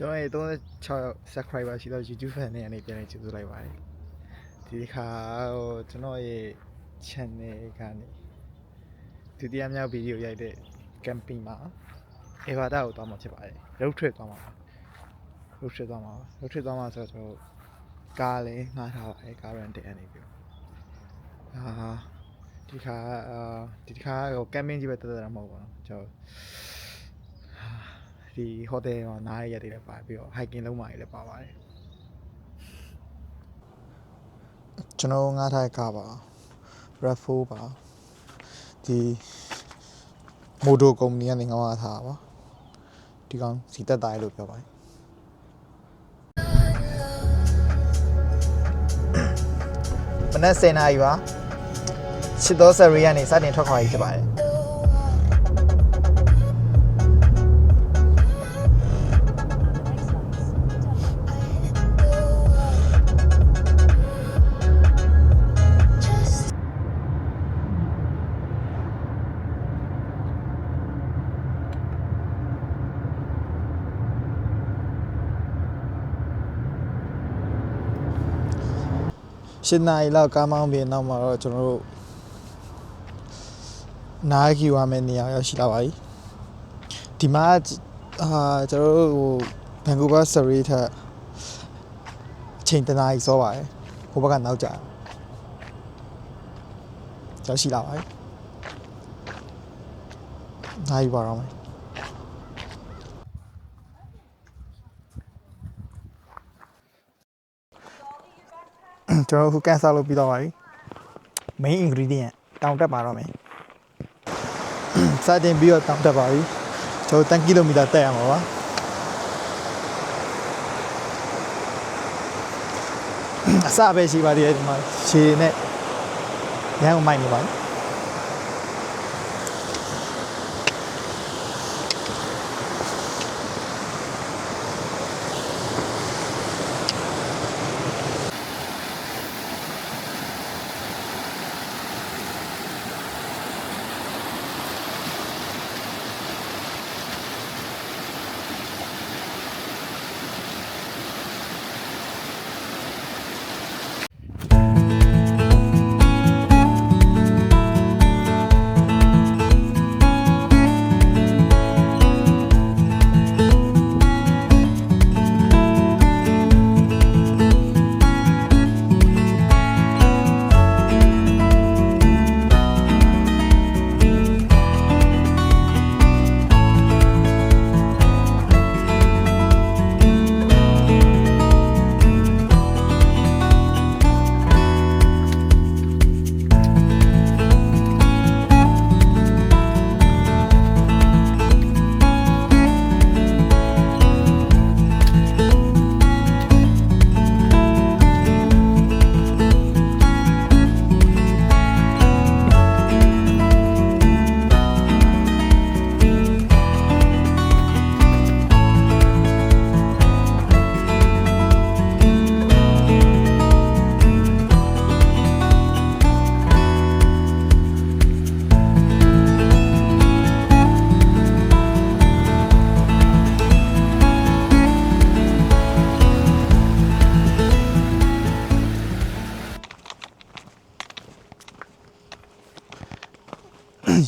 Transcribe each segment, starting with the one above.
ကျွန်တော်ရဲ့36 subscriber ရှိတော့ YouTube fan တွေအနေနဲ့ပြန်နေကျေးဇူးလိုက်ပါတယ်ဒီခါကျွန်တော်ရဲ့ channel ကနေဒုတိယမြောက်ဗီဒီယိုရိုက်တဲ့ camping မှာ Evada ကိုတောင်းမှာဖြစ်ပါတယ် road trip သွားမှာဆိုတော့ကျွန်တော်ကားလေးငှားထားပါတယ်ကား rental အနေနဲ့ဒီခါဟို camping ကြီးပဲတက်တာမဟုတ်ပါဘူးကျွန်တော်ဒီ hotel မှာနားရရက်တွေလည်းပါပြီးတော့ hiking လုပ်မှလည်းပါပါတယ်ကျွန်တော်ငှားထားတဲ့ကားပါ RAV4 ပါဒီမိုတိုကုမ္ပဏီကနေငှားထားတာပါဒီကောင်စီတက်တိုင်းလို့ပြောပါတယ်မနက်10:00 နာရီပါချစ်တော်ဆရီကနေစတင်ထွက်ခွာရေးဖြစ်ပါတယ်ရှင်းနိုင်လောက်ကားမောင်းပြီးနောက်မှာတော့ကျွန်တော်တို့နားခီဝါမယ့်နေရာရောက်ရှိလာပါပြီဒီမှာကျွန်တော်တို့ဘန်ကူးဗားဆရီထက်အချိန်တနားကြီးစောပါတယ်ဟိုဘက်ကနောက်ကျရောက်ရှိလာပါပြီနိုင်ပါတော့မယ်ကျွန်တော်ခုကန်ဆာလုပ်ပြီးတော့ပါပြီ main ingredient တောင်တက်ပါတော့မယ်စတင်ပြီးတော့တောင်တက်ပါပြီကျွန်တော်10 km တက်ရမှာပါအစပဲရှိပါသေးတယ်ဒီမှာခြေနဲ့ရမ်းမိုက်နေပါဘူး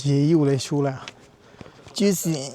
ရေကြီးကိုလည်းရှိုးလိုက်ကျစ်စင်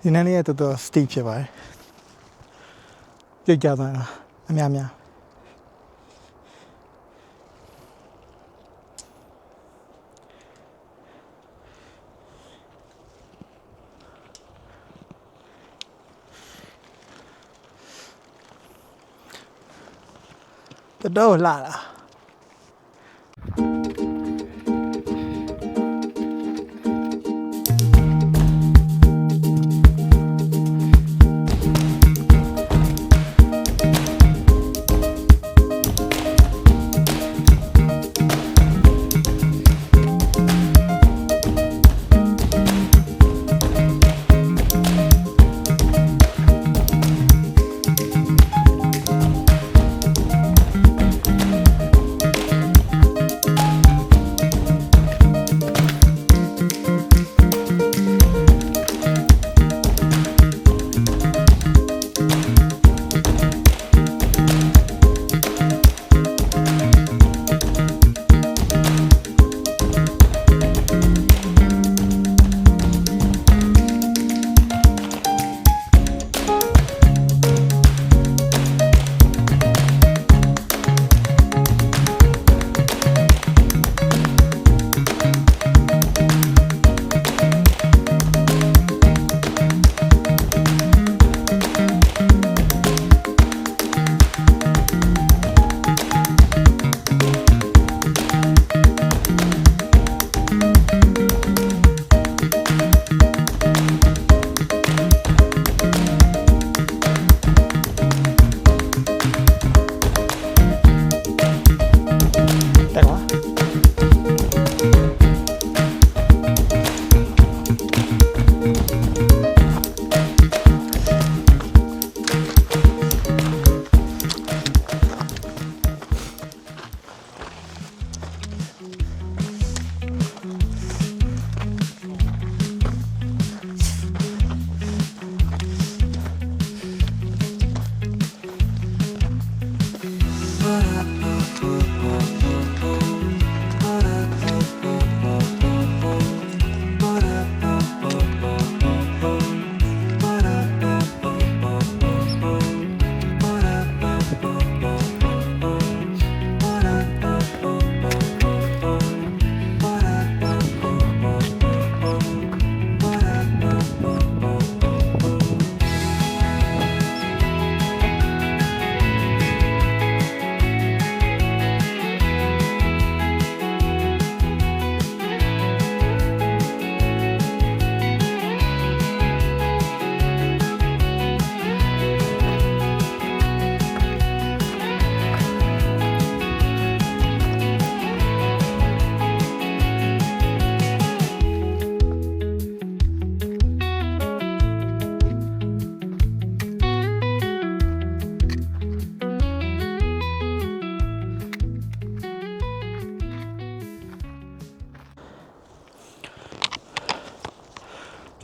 ဒီနေ့လေးတော်တော် steep ဖြစ်ပါတယ်ကြိတ်ကြသွားတာအများများတော်တော်လှတာတက်ကွာ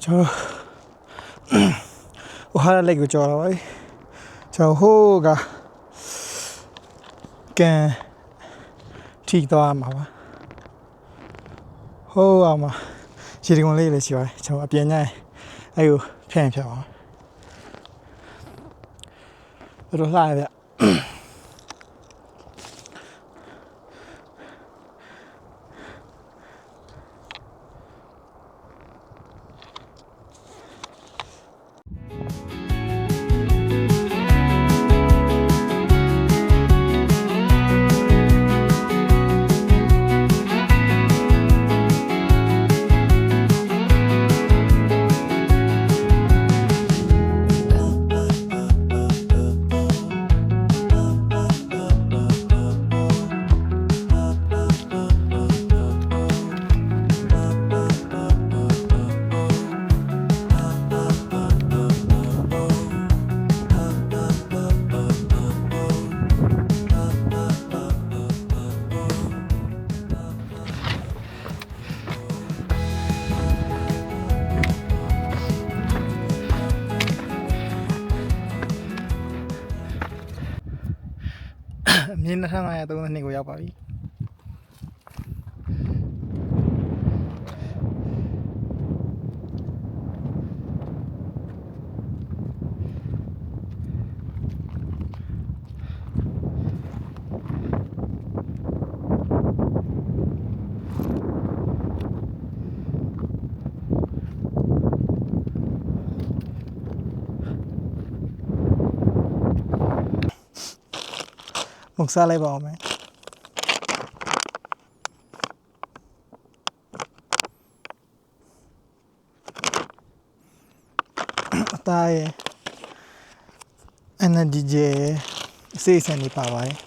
ကျွန်တော်ဟိုဟာလက်ကိုကြော်လာပါပြီကျွန်တော်ဟိုးကကန်ထိသွားမှာပါဟိုးအောင်မှာခြေကုံလေးလည်းရှိပါတယ်ကျွန်တော်အပြင်ညရင်အဲ့ကိုဖြန့်ဖြတ်ပါတော်တော်လှရဗျအမြင့်2532ကိုရောက်ပါပြီ မုတ်စားလိုက်ပါအောင်မယ်အသားရဲ့ energy ရဲ့အစိအစံတွေပါပါတယ်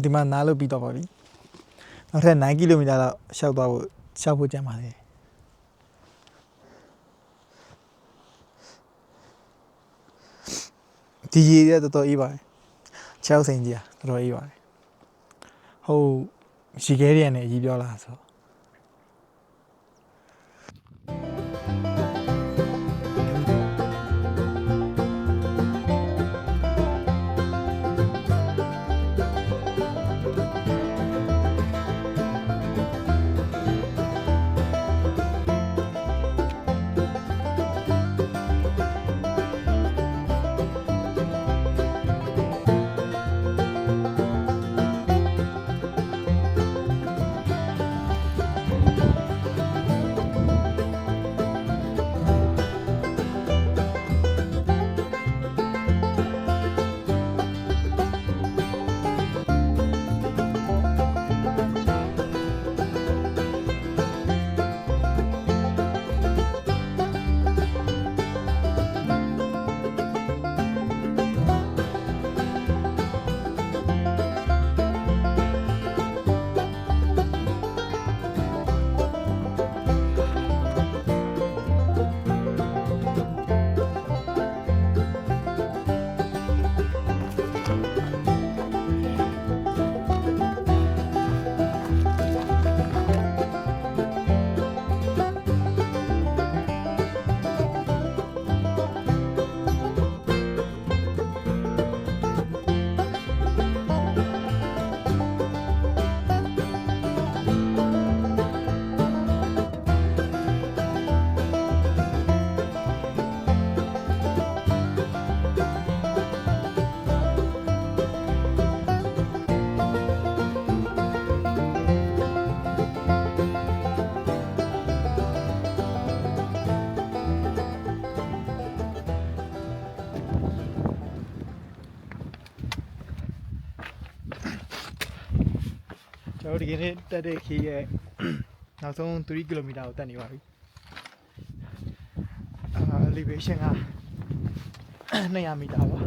ဒီမှာနားလို့ပြီးတော့ပါပြီနောက်ထပ်9ကီလိုမီတာလောက်ရှောက်ဖို့ကြံပါတယ်ဒီရေရတော်တော်အေးပါတယ်ချောက်စိန်ကြီးတော်တော်အေးပါတယ်ဟုတ်ရေခဲတွေနဲ့အကြီးပြောလာဆို ကျွန်တော်ဒီကနေ့တက်တဲ့ခီးရဲ့နောက်ဆုံး3ကီလိုမီတာကိုတက်နေပါပြီ elevation က200 မီတာပါ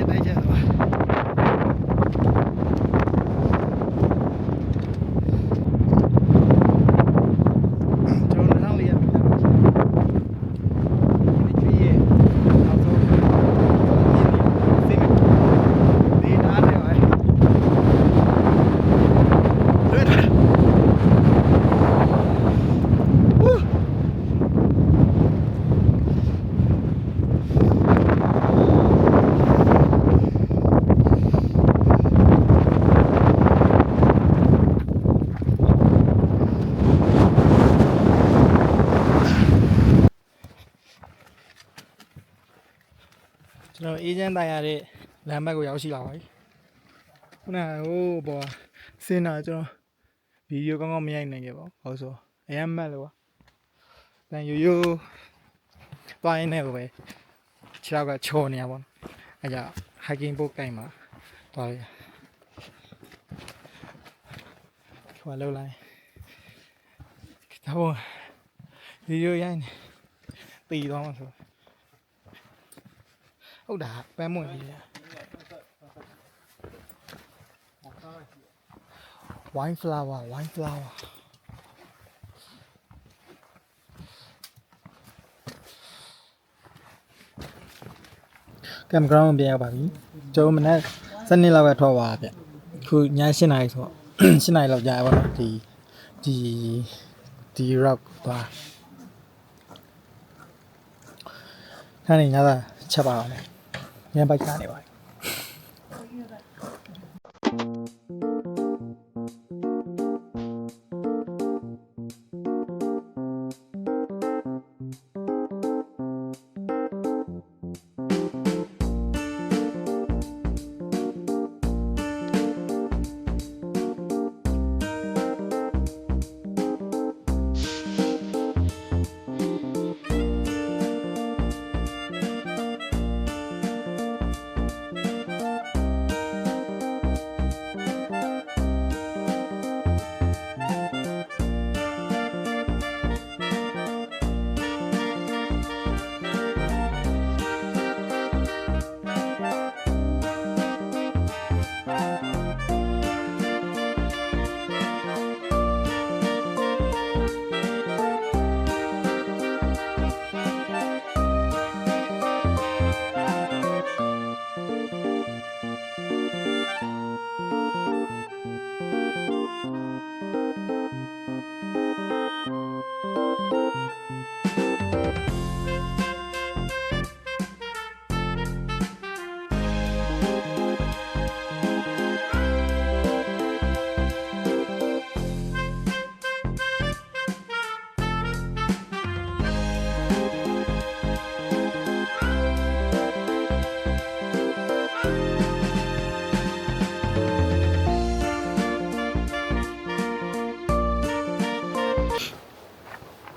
တိုက်ချက်သွားကျွန်တော်နောက်လေးရပြီလားဒီကြီးရဲ့နောက်ဆုံးစိတ်ဒီနားနေပါကျွန်တော်အေဂျင့်တိုင်ရတဲ့လမ်းဘက်ကိုရောက်ရှိလာပါပြီခုနကဟိုးပေါ်စင်းတာကျွန်တော်ဗီဒီယိုကောင်းကောင်းမရိုက်နိုင်ခဲ့ပါဘူးဟုတ်ဆိုအရင်မှတ်လို့ပါတန်ရိုးသွားရင်းနဲ့ပဲခြေထောက်ကချော်နေရပါတော့အဲကြ hiking book ကိုင်မှာသွားရခွာလောက်လိုက်တော့ဗီဒီယိုရိုက်နေတည်သွားမှာဆိုဟုတ်တာပန်းမွင့်ကြီး wine flower ကမ်ဂရောင်းပြန်ရောက်ပါပြီကျွန်တော်မနေ့7လောက်ကထွက်သွားဗျခုည7နာရီဆိုတော့7နာရီလောက်ကြာပါတော့ဒီ rock သွားခါနေညသာချက်ပါအောင်လေညဘိုက်ကနေပါ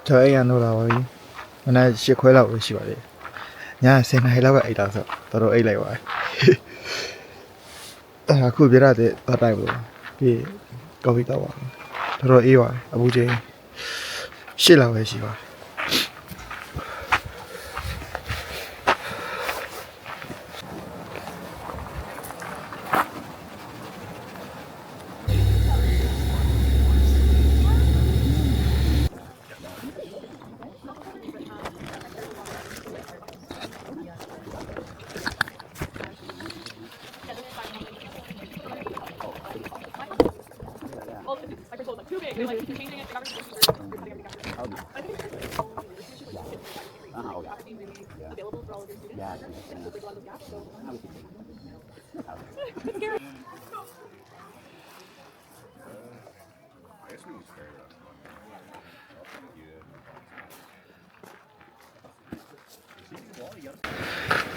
ကျွန်တော်အိမ်ရတော့လာပါပြီမနက်8 ခွဲလောက်ပဲရှိပါသေးတယ်ည10 နာရီလောက်ကအိတ်တာဆိုတော့အိတ်လိုက်ပါအခုပြရတဲ့တော့တိုက်လို့ပြီးကော်ဖီတော့ပါတော်အေးပါအခုချိန်8လောက်ပဲရှိပါ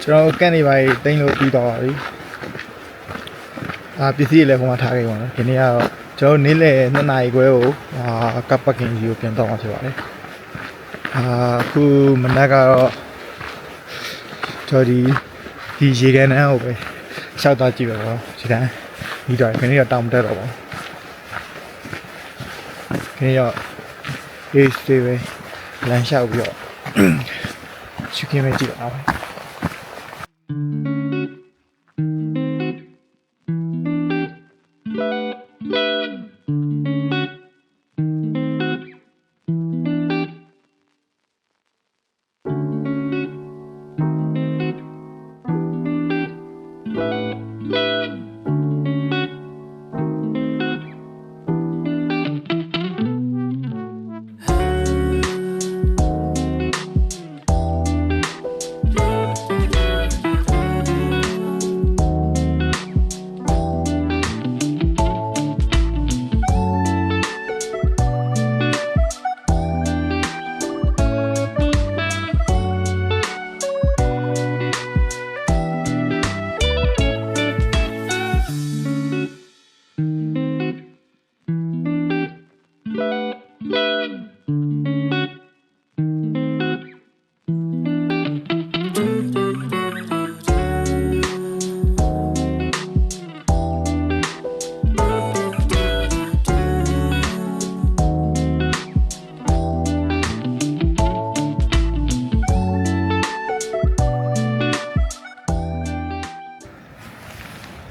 ကျွန်တော်ကန်နေပါတိန်လို့ပြီးတော့ပါပြီ ပစ္စည်းတွေလည်းဟိုမှာထားခဲ့ပါတော့ဒီနေ့ကတော့ကျွန်တော်နေ့လယ်2နာရီခွဲကိုကပ်ပကင်ကြီးကိုပြန်တော့မှာဖြစ်ပါတယ်အခုမနက်ကတော့ကျွန်တော်ဒီရေကန်နှန်းကိုပဲရှောက်သွားကြည့်ပါတော့ဒီတိုင်းဒီတော့ခဏတော့တောင်းမတက်တော့ပါခဏတော့အေးစေးပဲလမ်းလျှောက်ပြီးတော့ရှုခင်းပဲကြည့်ပါမယ်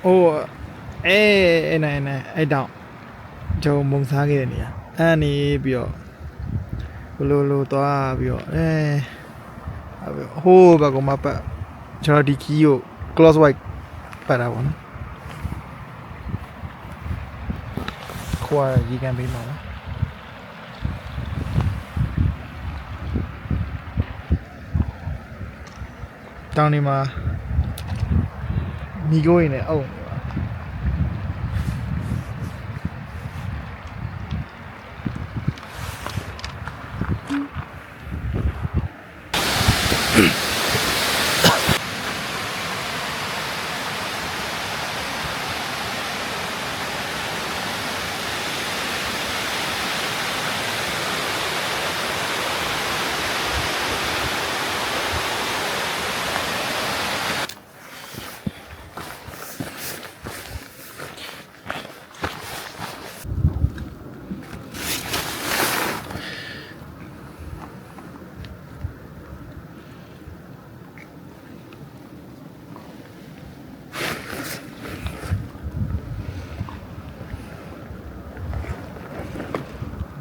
โอ้အဲ့တောင်ကျွန်တော်မုံစားခဲ့တဲ့နေရာအဲ့နေပြီးတော့ဘလိုသွားပြီးတော့ဟိုးဘက်ကမှပတ်ကျွန်တော်ဒီကီးကို close white ပတ်တာပေါ့နော်ခွာရေကန်ပေးမှာပါတောင်နေမှာမိကိုရင်းနဲ့အုပ်နေပါ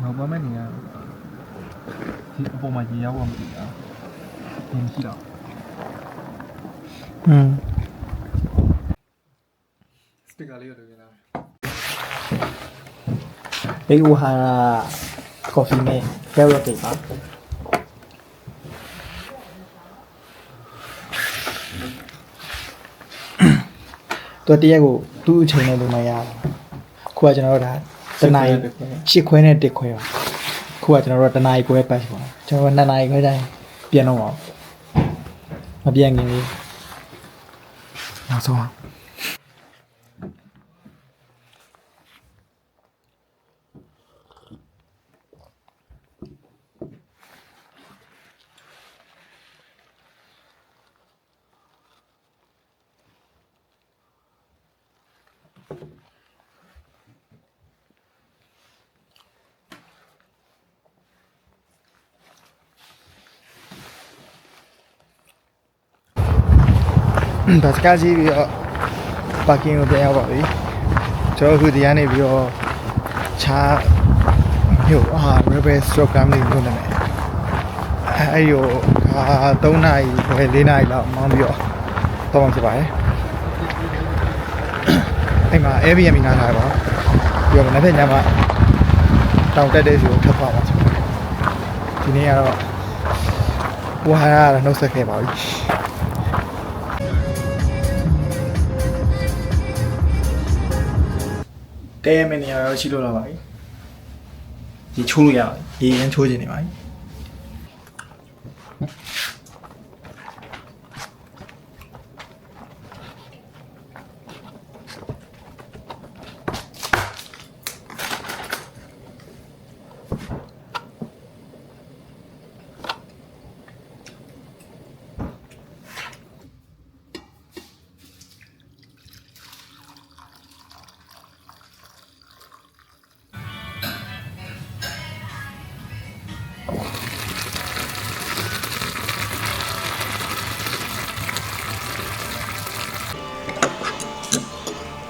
ဘာမှမနေရဒီအပေါ်မှာရေရောက်မှမသိတာဒီမရှိတော့စပီကာလေးကိုလုပ်နေတာဘေးဝဟာကော်ဖီနဲ့ဘယ်လိုကိပါตัวတရက်ကိုသူ့အချိန်နဲ့လိုမရဘူးခုကကျွန်တော်တို့ဒါတနား8ခွဲနဲ့1ခွဲပါခုကကျွန်တော်တို့တနားခွဲပတ်ပါကျွန်တော်2နာရီခွဲတိုင်းပြန်တော့ပါမပြန်ခင်လေးနောက်ဆုံးဒါစကားကြီးပြီးတော့ပါကင်ကိုပြန်ရောက်ပါပြီကျွန်တော်အခုဒီကနေပြီးတော့ချာမြို့Rebel Stroke Company ကိုနေမယ်အဲ့ရော3နာရီခွဲ4နာရီလောက်မောင်းပြီးတော့မှဖြစ်ပါတယ်အဲ့မှာ Airbnb နားထားပါပြီးတော့နောက်ထပ်ညမှာတောင်တက်တဲ့စီကိုထပ်ပါပါဒီနေ့ကတော့ဝါရနှုတ်ဆက်ခဲ့ပါပြီတဲမနေရတော့ရှိလို့လာပါပြီဒီချိုးလို့ရပါတယ်ရေရမ်းချိုးခြင်းနေပါပြီ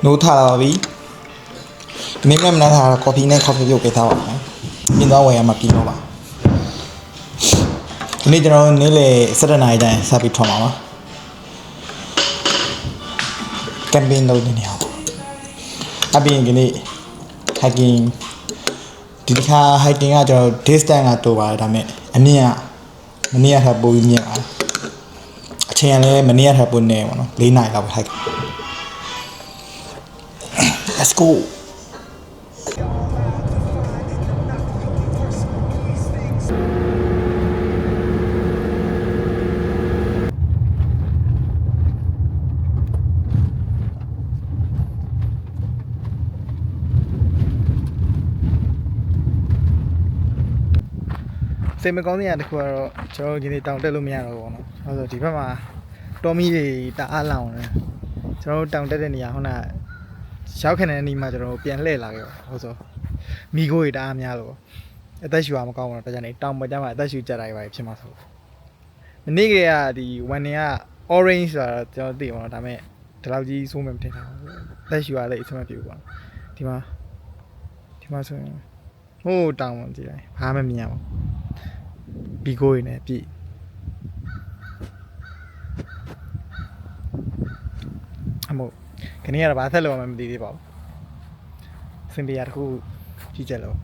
နိုးထားလာပါပြီဒီနေ့မနက်ထားတာကော်ဖီနဲ့ကော်ဖီပြုတ်ပေးထားပါမယ်ပြင်းသွားဝယ်ရမှာပြီးတော့ပါဒီနေ့ကျွန်တော်နေ့လေ7နာရီတိုင်းစပြီးထွက်မှာပါကမ်ပိန်းလုပ်နေရအောင်အပြင်ဒီနေ့ hiking ဒီတစ်ခါ hiking ကကျွန်တော် distance ကတိုးပါတယ်ဒါပေမဲ့အမြင့်ကမနေ့ကထပ်ပိုပြီးမြင့်ပါတယ်အချိန်ကလည်းမနေ့ကထပ်ပိုနေပါတော့4နာရီလောက်ပဲ hike let's go စိတ်မကောင်းစရာတစ်ခုကတော့ကျွန်တော်ဒီနေ့တောင်တက်လို့မရတော့ဘူးပေါ့နော်။ဆိုတော့ဒီဘက်မှာတော်မီတွေတအားလောင်တယ်။ကျွန်တော်တောင်တက်တဲ့နေရာခုနရောက်ခဏနေမှကျွန်တော်ပြန်လှည့်လာခဲ့ပါဟုတ်ဆိုမိကိုတွေတအားများလို့အသက်ရှူရမကောင်းဘူးတော့ဒါကြောင့်နေတောင်ပေါ်ကျမှအသက်ရှူကြတာတွေပဲဖြစ်မှာဆို။မနေ့ကဒီဝန်နေက orange ဆိုတာကျွန်တော်သိပါတော့ဒါပေမဲ့ဒီလောက်ကြီးဆိုးမှမထင်တာဘူး။အသက်ရှူရလည်းအဆင်မပြေဘူးပေါ့။ဒီမှာဆိုရင်ဟိုးတောင်ပေါ်ကြည့်လိုက်ဘာမှမမြင်ရဘူး။ဘီကိုရင်းနဲ့ပြည့်အမို့ခဏရတော့ဘာဆက်လို့မှမသိသေးပါဘူးစင်ပြရတခုကြည့်ကြလို့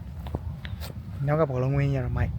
နောက်ကဘောလုံးဝင်းရတော့မိုက်